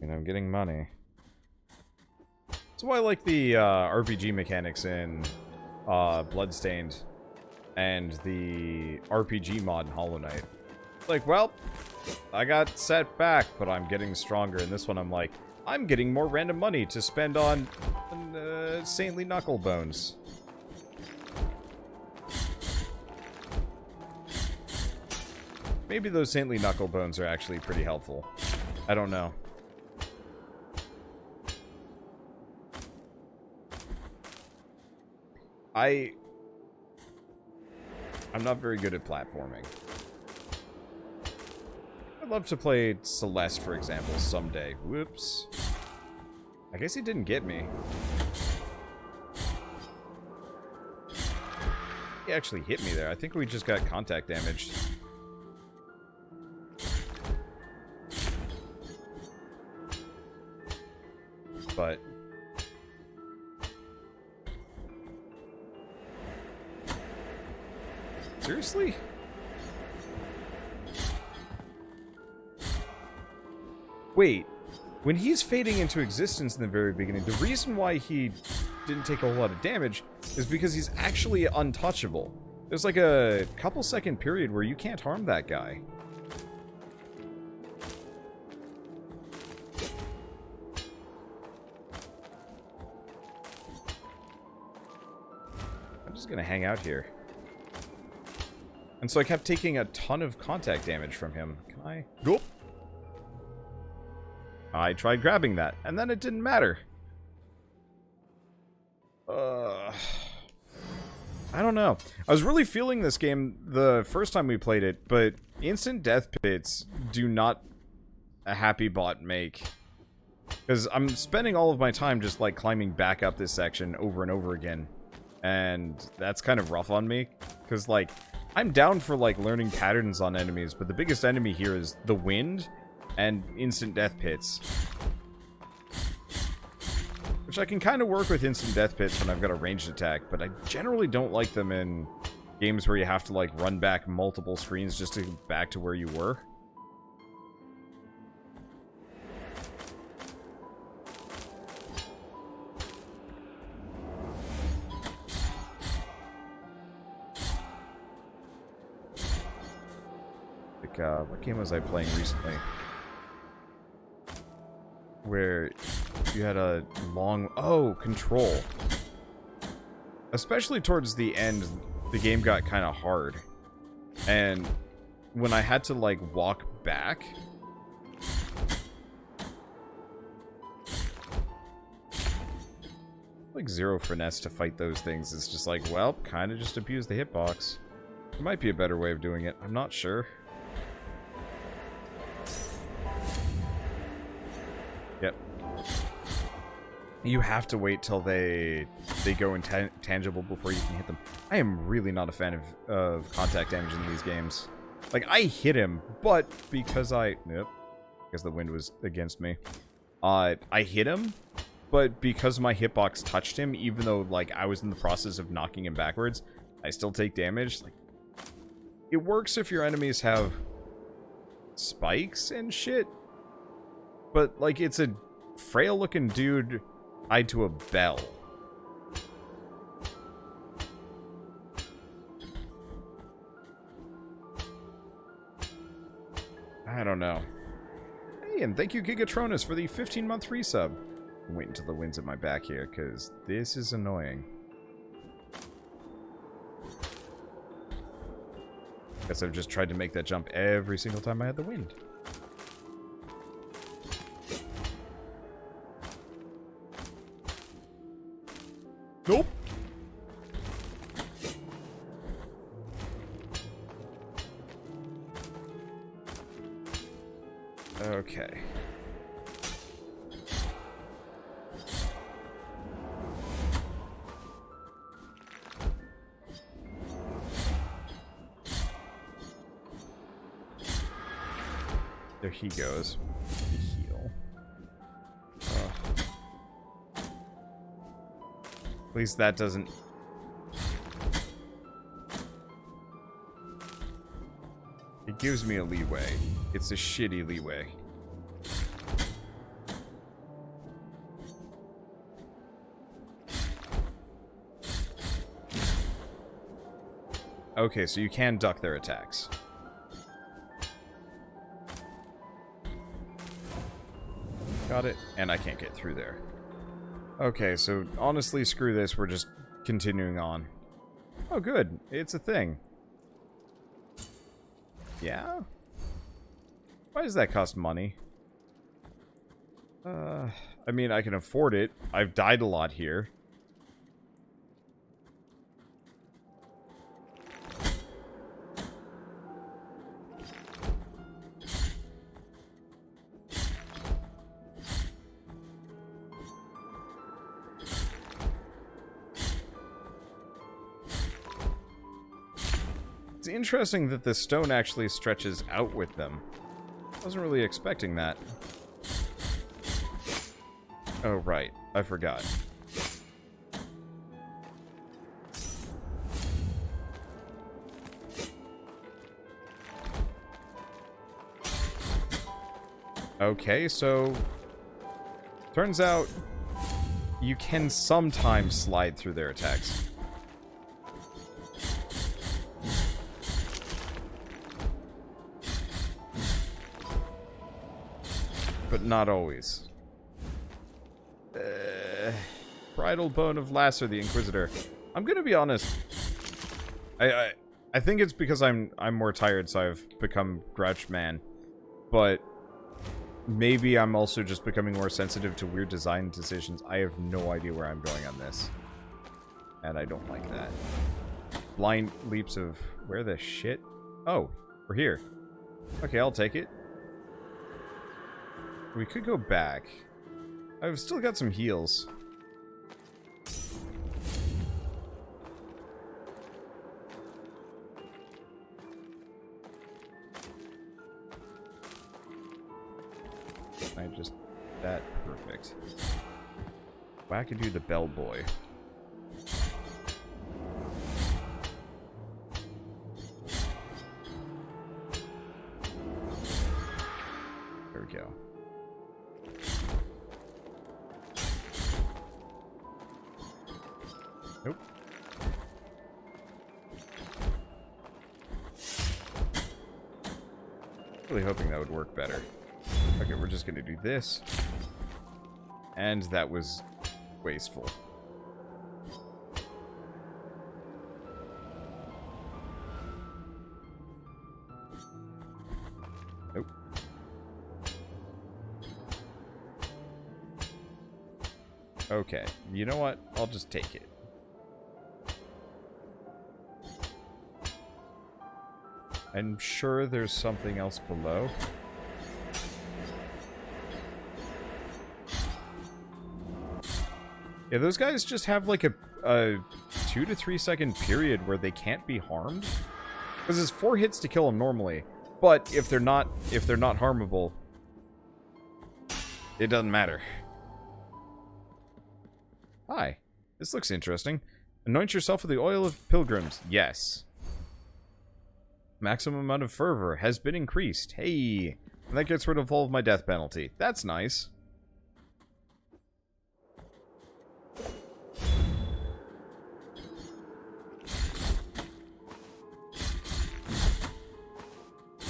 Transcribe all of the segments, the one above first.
You know, I'm getting money. That's why I like the RPG mechanics in Bloodstained and the RPG mod in Hollow Knight. Like, well, I got set back, but I'm getting stronger. In this one, I'm like, I'm getting more random money to spend on saintly knuckle bones. Maybe those saintly knuckle bones are actually pretty helpful. I don't know. I'm not very good at platforming. I'd love to play Celeste, for example, someday. Whoops. I guess he didn't get me. He actually hit me there. I think we just got contact damaged. But... seriously? Wait, when he's fading into existence in the very beginning, the reason why he didn't take a whole lot of damage is because he's actually untouchable. There's like a couple second period where you can't harm that guy. I'm just gonna hang out here. And so I kept taking a ton of contact damage from him. Can I? Go. I tried grabbing that, and then it didn't matter. I don't know. I was really feeling this game the first time we played it, but instant death pits do not a happy bot make. Because I'm spending all of my time just, like, climbing back up this section over and over again. And that's kind of rough on me. Because, like... I'm down for, like, learning patterns on enemies, but the biggest enemy here is the wind and instant death pits. Which I can kind of work with instant death pits when I've got a ranged attack, but I generally don't like them in games where you have to, like, run back multiple screens just to get back to where you were. What game was I playing recently? Where you had a long... oh, Control. Especially towards the end, the game got kind of hard. And when I had to, like, walk back... like, zero finesse to fight those things. It's just like, well, kind of just abuse the hitbox. There might be a better way of doing it. I'm not sure. Yep. You have to wait till they go intangible before you can hit them. I am really not a fan of contact damage in these games. Like, I hit him, but because nope. Because the wind was against me. I hit him, but because my hitbox touched him, even though, like, I was in the process of knocking him backwards, I still take damage. Like, it works if your enemies have spikes and shit. But, like, it's a frail-looking dude tied to a bell. I don't know. Hey, and thank you, Gigatronus, for the 15-month resub. I'm waiting until the wind's at my back here, because this is annoying. Guess I've just tried to make that jump every single time I had the wind. Nope. Okay. There he goes. Heal. At least that doesn't... it gives me a leeway. It's a shitty leeway. Okay, so you can duck their attacks. Got it. And I can't get through there. Okay, so honestly, screw this. We're just continuing on. Oh, good. It's a thing. Yeah? Why does that cost money? I mean, I can afford it. I've died a lot here. It's interesting that the stone actually stretches out with them. Wasn't really expecting that. Oh, right. I forgot. Okay, so... turns out you can sometimes slide through their attacks. But not always. Bridal bone of Lasser, the Inquisitor. I'm gonna be honest. I think it's because I'm more tired, so I've become Grouch Man. But maybe I'm also just becoming more sensitive to weird design decisions. I have no idea where I'm going on this. And I don't like that. Blind leaps of... where the shit? Oh, we're here. Okay, I'll take it. We could go back. I've still got some heals. I just... that perfect. Wackadoo the bellboy. There we go. Nope. Really hoping that would work better. Okay, we're just gonna do this. And that was wasteful. Nope. Okay, you know what? I'll just take it. I'm sure there's something else below. Yeah, those guys just have like a 2 to 3 second period where they can't be harmed. Because it's 4 hits to kill them normally, but if they're not harmable, it doesn't matter. Hi, this looks interesting. Anoint yourself with the oil of pilgrims. Yes. Maximum amount of fervor has been increased. Hey, and that gets rid of all of my death penalty. That's nice.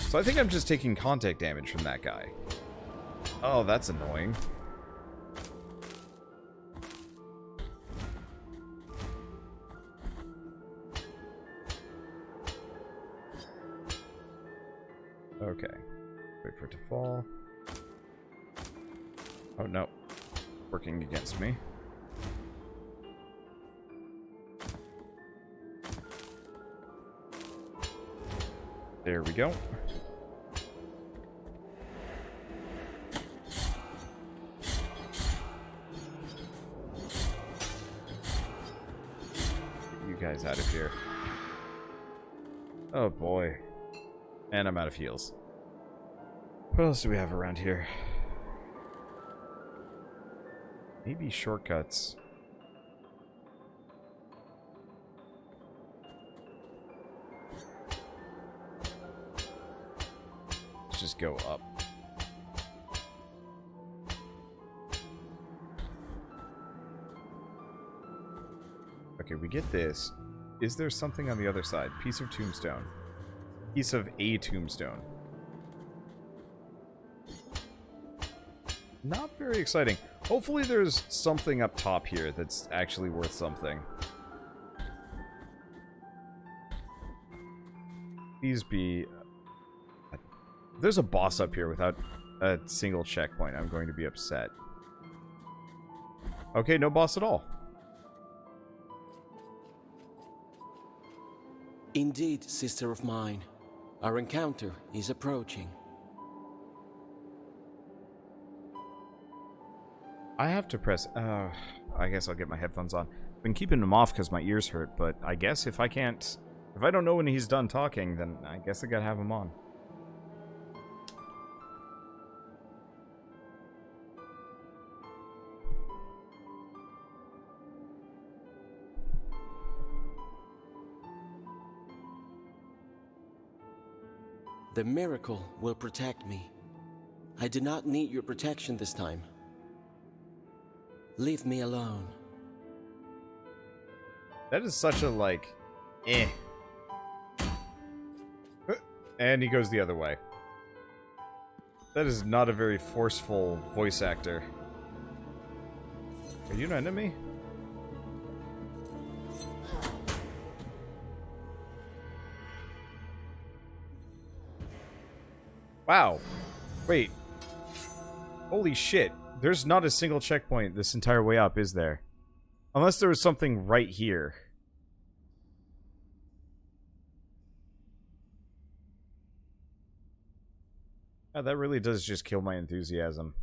So I think I'm just taking contact damage from that guy. Oh, that's annoying. Okay. Wait for it to fall. Oh, no. Working against me. There we go. Get you guys out of here. Oh boy. And I'm out of heals. What else do we have around here? Maybe shortcuts. Let's just go up. Okay, we get this. Is there something on the other side? Piece of tombstone. Piece of a tombstone. Not very exciting. Hopefully there's something up top here that's actually worth something. Please be... If there's a boss up here without a single checkpoint, I'm going to be upset. Okay, no boss at all. Indeed, sister of mine. Our encounter is approaching. I have to press... I guess I'll get my headphones on. I've been keeping them off because my ears hurt, but I guess if I can't... If I don't know when he's done talking, then I guess I gotta have him on. The miracle will protect me. I do not need your protection this time. Leave me alone. That is such a, like, eh. And he goes the other way. That is not a very forceful voice actor. Are you an enemy? Wow. Wait. Holy shit. There's not a single checkpoint this entire way up, is there? Unless there was something right here. Yeah, that really does just kill my enthusiasm.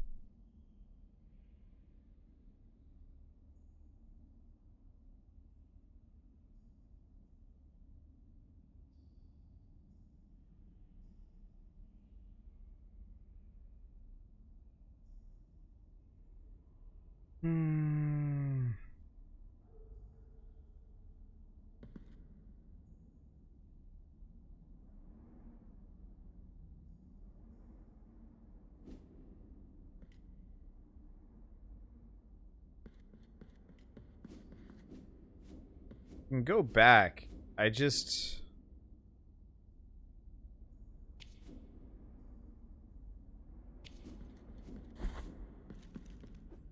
Can go back. I just...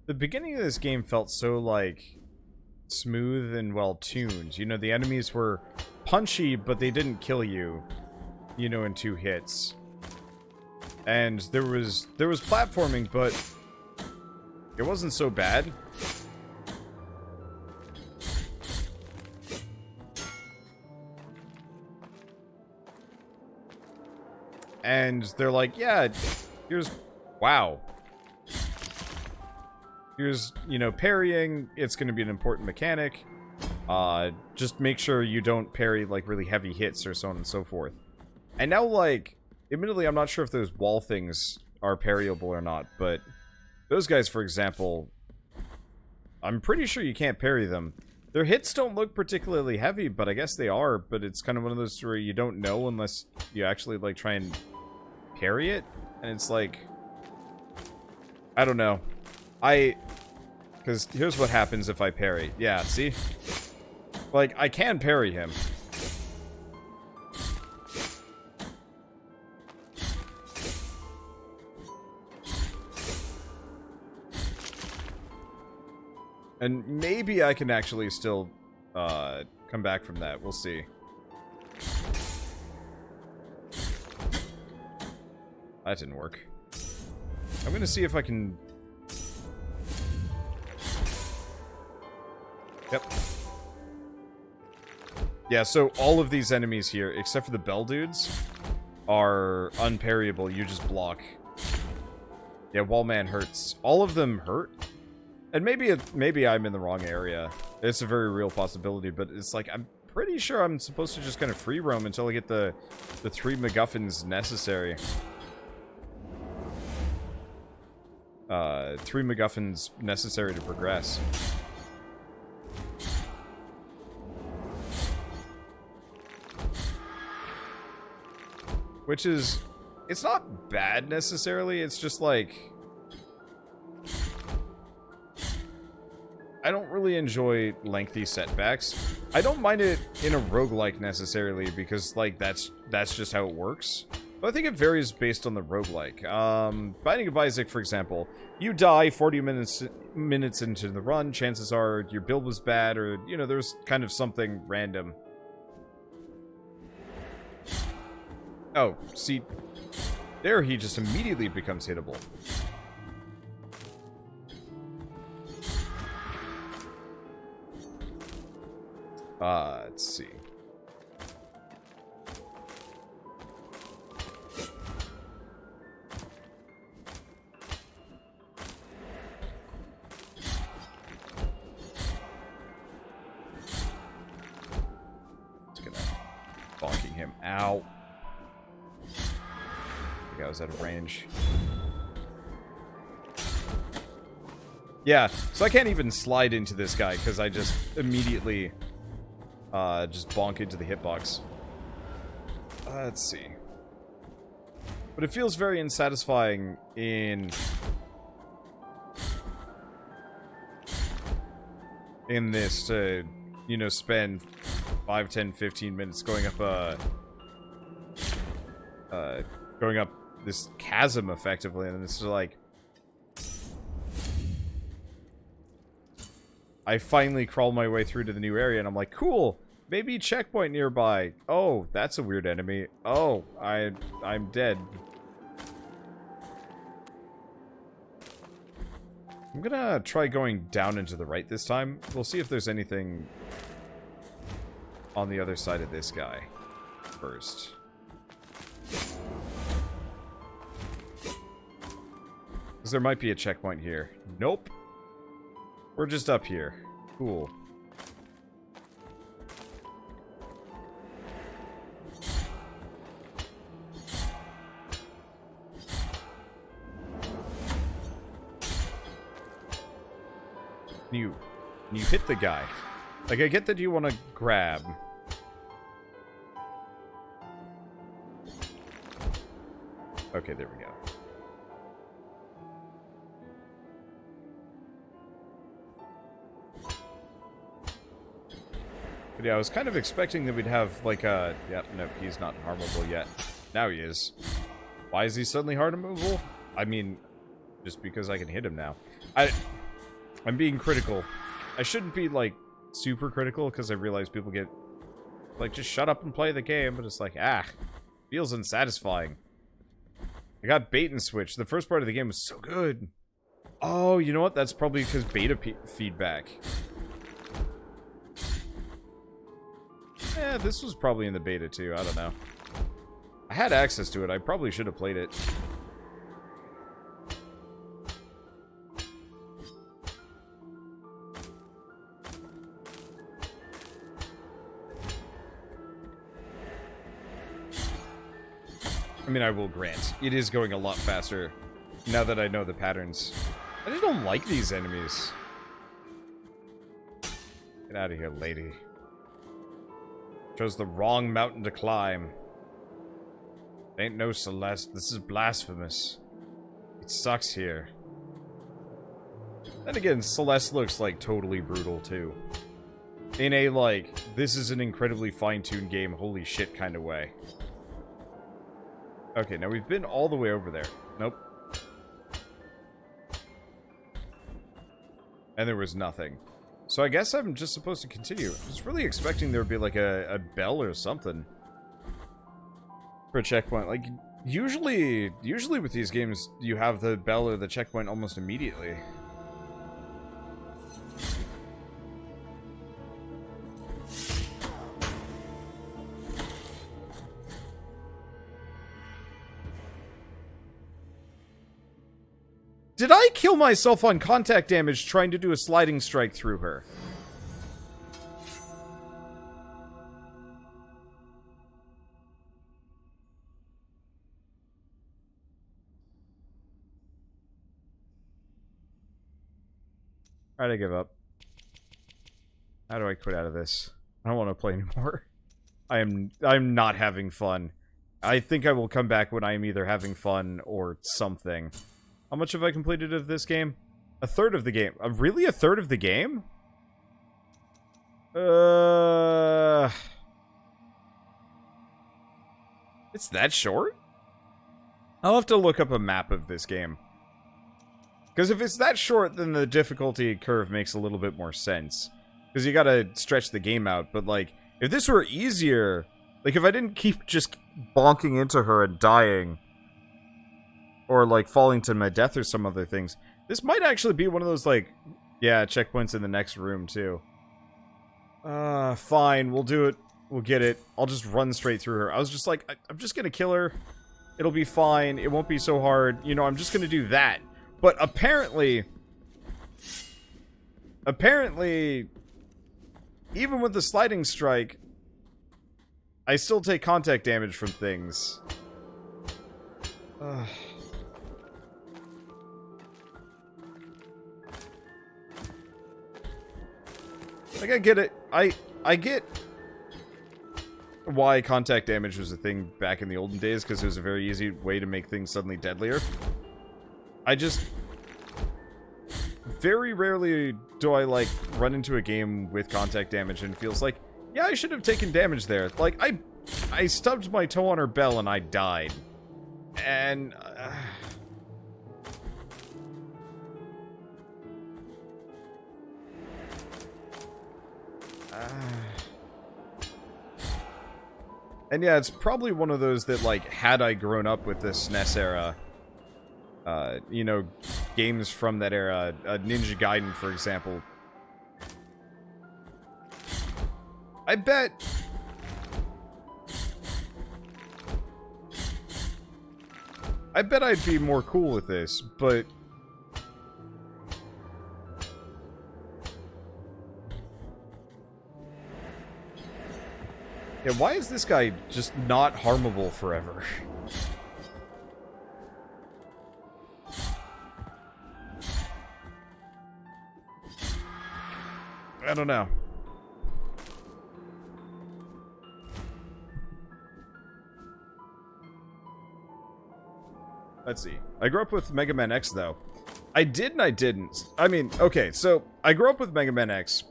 The beginning of this game felt so, like, smooth and well-tuned. You know, the enemies were punchy, but they didn't kill you, you know, in 2 hits. And there was platforming, but it wasn't so bad. And they're like, yeah, here's... Wow. Here's, you know, parrying. It's going to be an important mechanic. Just make sure you don't parry, like, really heavy hits or so on and so forth. And now, like, admittedly, I'm not sure if those wall things are parryable or not, but those guys, for example, I'm pretty sure you can't parry them. Their hits don't look particularly heavy, but I guess they are, but it's kind of one of those where you don't know unless you actually, like, try and parry it, and it's like, I don't know. Because here's what happens if I parry. Yeah, see? Like, I can parry him. And maybe I can actually still come back from that. We'll see. That didn't work. I'm gonna see if I can... Yep. Yeah, so all of these enemies here, except for the bell dudes, are unparryable. You just block. Yeah, Wallman hurts. All of them hurt. And maybe I'm in the wrong area. It's a very real possibility, but it's like, I'm pretty sure I'm supposed to just kind of free roam until I get the 3 MacGuffins necessary. 3 MacGuffins necessary to progress. Which is... It's not bad, necessarily. It's just like... I don't really enjoy lengthy setbacks. I don't mind it in a roguelike necessarily, because, like, that's just how it works. But I think it varies based on the roguelike. Binding of Isaac, for example, you die 40 minutes into the run, chances are your build was bad, or, you know, there's kind of something random. Oh, see, there he just immediately becomes hittable. Let's see. Just gonna bonking him out. I think I was out of range. Yeah, so I can't even slide into this guy because I just immediately just bonk into the hitbox. Let's see. But it feels very unsatisfying in this to, you know, spend 5, 10, 15 minutes going up this chasm effectively, and it's like I finally crawl my way through to the new area, and I'm like, cool, maybe checkpoint nearby. Oh, that's a weird enemy. Oh, I'm dead. I'm gonna try going down into the right this time. We'll see if there's anything on the other side of this guy first. Because there might be a checkpoint here. Nope. We're just up here. Cool. You hit the guy. Like, I get that you want to grab. Okay, there we go. But yeah, I was kind of expecting that we'd have, like, a... Yeah, no, he's not harmable yet. Now he is. Why is he suddenly harmable? I mean, just because I can hit him now. I'm being critical. I shouldn't be, like, super critical, because I realize people get... Like, just shut up and play the game, but it's like, feels unsatisfying. I got bait and switch. The first part of the game was so good. Oh, you know what? That's probably because beta feedback. Yeah, this was probably in the beta too. I don't know. I had access to it. I probably should have played it. I mean, I will grant, it is going a lot faster now that I know the patterns. I just don't like these enemies. Get out of here, lady. Chose the wrong mountain to climb. Ain't no Celeste. This is Blasphemous. It sucks here. Then again, Celeste looks, like, totally brutal, too. In a, like, this is an incredibly fine-tuned game, holy shit kind of way. Okay, now we've been all the way over there. Nope. And there was nothing. So I guess I'm just supposed to continue. I was really expecting there would be like a bell or something for a checkpoint. Like, usually with these games, you have the bell or the checkpoint almost immediately. Did I kill myself on contact damage trying to do a sliding strike through her? Alright, I give up. How do I quit out of this? I don't want to play anymore. I'm not having fun. I think I will come back when I am either having fun or something. How much have I completed of this game? A third of the game. Really? A third of the game? It's that short? I'll have to look up a map of this game. Because if it's that short, then the difficulty curve makes a little bit more sense. Because you gotta stretch the game out. But, like, if this were easier... Like, if I didn't keep just bonking into her and dying... Or, like, falling to my death or some other things... This might actually be one of those, like... Yeah, checkpoints in the next room, too. Fine, we'll do it. We'll get it. I'll just run straight through her. I was just like, I'm just gonna kill her. It'll be fine. It won't be so hard. You know, I'm just gonna do that. But apparently, even with the sliding strike, I still take contact damage from things. Like, I get it. I get why contact damage was a thing back in the olden days, because it was a very easy way to make things suddenly deadlier. I just... Very rarely do I, like, run into a game with contact damage and feels like, yeah, I should have taken damage there. Like, I stubbed my toe on her bell and I died. And... And yeah, it's probably one of those that, like, had I grown up with the SNES era, you know, games from that era, Ninja Gaiden, for example, I bet I'd be more cool with this, but... Yeah, why is this guy just not harmable forever? I don't know. Let's see. I grew up with Mega Man X, though. I did and I didn't. I mean, okay, so I grew up with Mega Man X.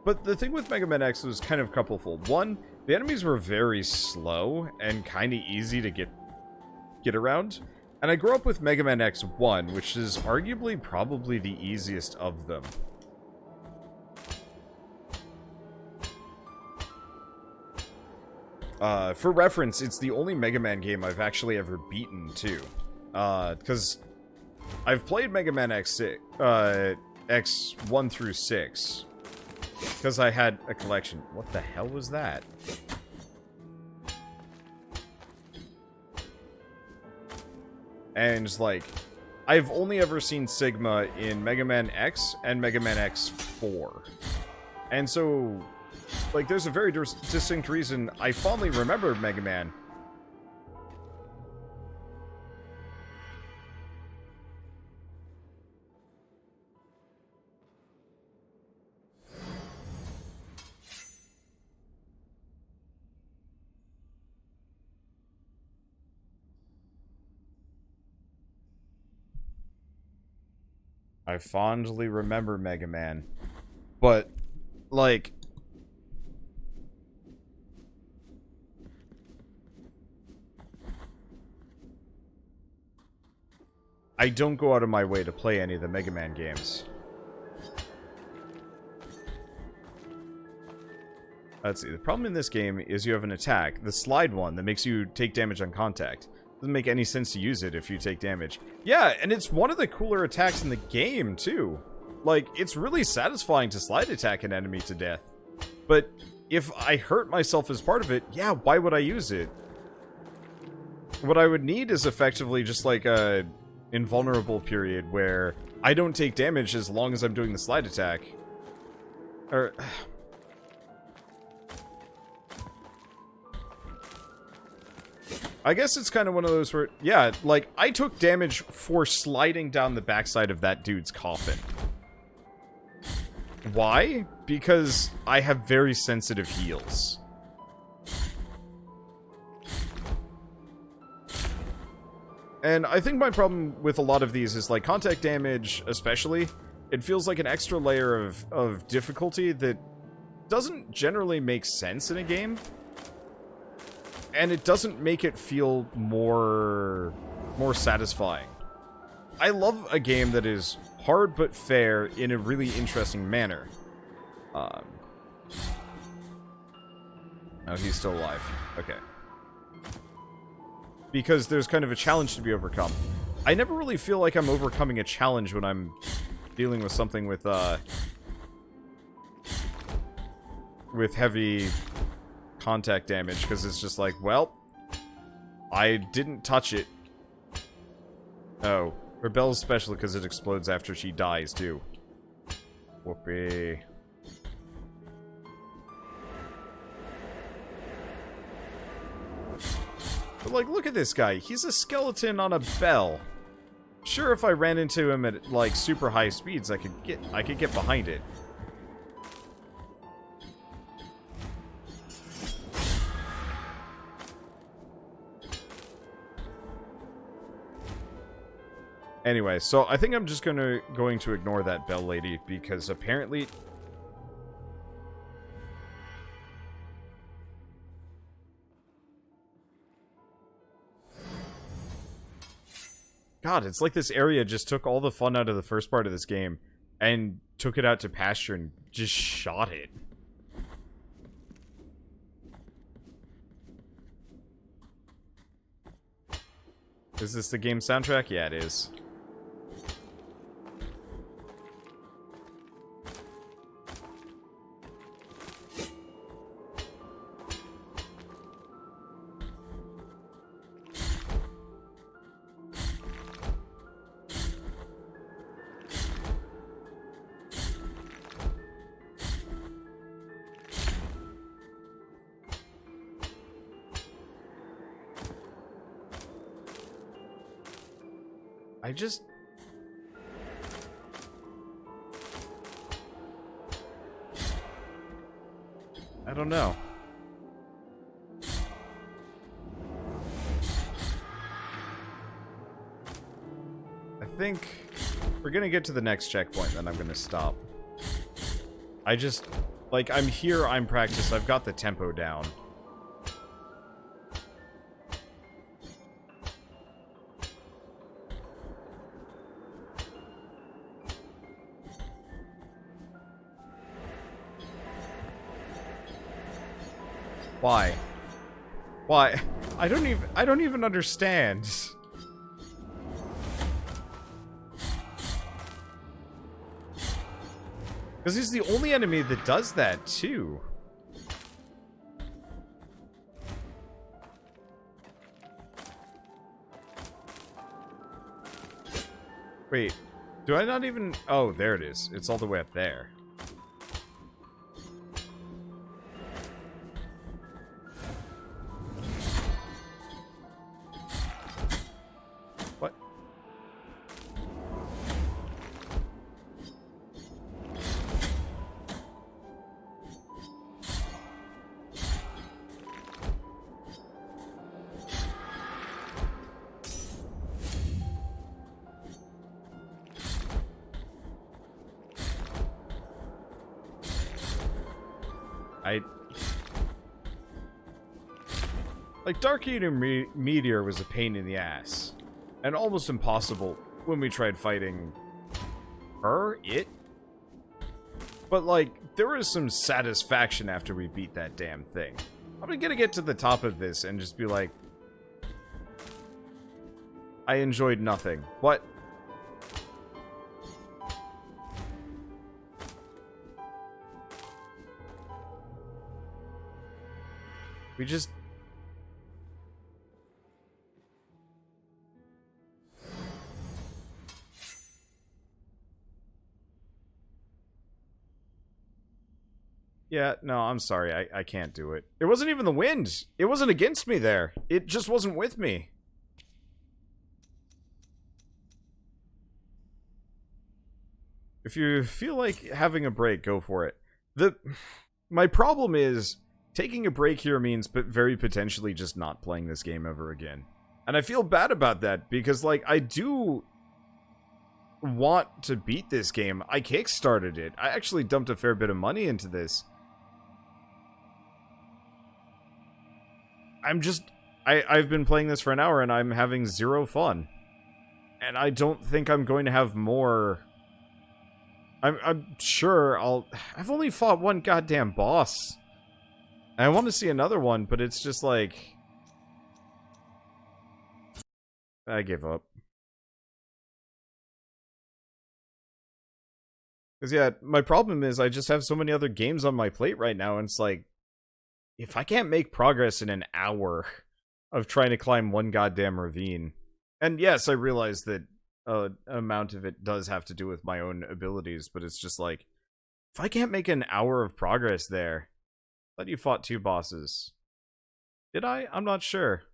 But the thing with Mega Man X was kind of couplefold. One, the enemies were very slow and kind of easy to get around. And I grew up with Mega Man X1, which is arguably probably the easiest of them. For reference, it's the only Mega Man game I've actually ever beaten, too. Because I've played Mega Man X1 through 6. Because I had a collection. What the hell was that? And, like, I've only ever seen Sigma in Mega Man X and Mega Man X4. And so, like, there's a very distinct reason I fondly remember Mega Man. I fondly remember Mega Man. But, like... I don't go out of my way to play any of the Mega Man games. Let's see, the problem in this game is you have an attack, the slide one, that makes you take damage on contact. Doesn't make any sense to use it if you take damage. Yeah, and it's one of the cooler attacks in the game, too. Like, it's really satisfying to slide attack an enemy to death. But if I hurt myself as part of it, yeah, why would I use it? What I would need is effectively just like a invulnerable period where I don't take damage as long as I'm doing the slide attack. Or... I guess it's kind of one of those where, yeah, like, I took damage for sliding down the backside of that dude's coffin. Why? Because I have very sensitive heels. And I think my problem with a lot of these is, like, contact damage, especially, it feels like an extra layer of difficulty that doesn't generally make sense in a game. And it doesn't make it feel more satisfying. I love a game that is hard but fair in a really interesting manner. Oh, he's still alive. Okay. Because there's kind of a challenge to be overcome. I never really feel like I'm overcoming a challenge when I'm dealing with something with heavy contact damage, because it's just like, well, I didn't touch it. Oh, Rebel's special because it explodes after she dies, too. Whoopee. But, like, look at this guy. He's a skeleton on a bell. Sure, if I ran into him at, like, super high speeds, I could get behind it. Anyway, so I think I'm just going to ignore that bell lady, because apparently... God, it's like this area just took all the fun out of the first part of this game and took it out to pasture and just shot it. Is this the game soundtrack? Yeah, it is. I don't know. I think we're gonna get to the next checkpoint, then I'm gonna stop. I just, like, I'm here, I'm practiced, I've got the tempo down. Why? Why? I don't even understand. Because he's the only enemy that does that, too. Wait, do I not even... Oh, there it is. It's all the way up there. What? Like, Dark Eater Meteor was a pain in the ass. And almost impossible when we tried fighting it. But, like, there was some satisfaction after we beat that damn thing. I'm gonna get to the top of this and just be like, I enjoyed nothing. What? We just... Yeah, no, I'm sorry. I can't do it. It wasn't even the wind. It wasn't against me there. It just wasn't with me. If you feel like having a break, go for it. My problem is, taking a break here means very potentially just not playing this game ever again. And I feel bad about that, because, like, I do want to beat this game. I kickstarted it. I actually dumped a fair bit of money into this. I've been playing this for an hour and I'm having zero fun. And I don't think I'm going to have more. I'm sure I've only fought one goddamn boss. And I want to see another one, but it's just like, I give up. Because, yeah, my problem is I just have so many other games on my plate right now, and it's like, if I can't make progress in an hour of trying to climb one goddamn ravine, and yes, I realize that amount of it does have to do with my own abilities, but it's just like, if I can't make an hour of progress there, I thought you fought 2 bosses. Did I? I'm not sure.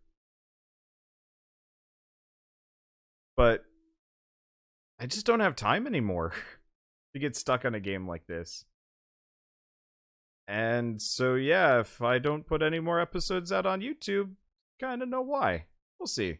But I just don't have time anymore to get stuck on a game like this. And so, yeah, if I don't put any more episodes out on YouTube, kind of know why. We'll see.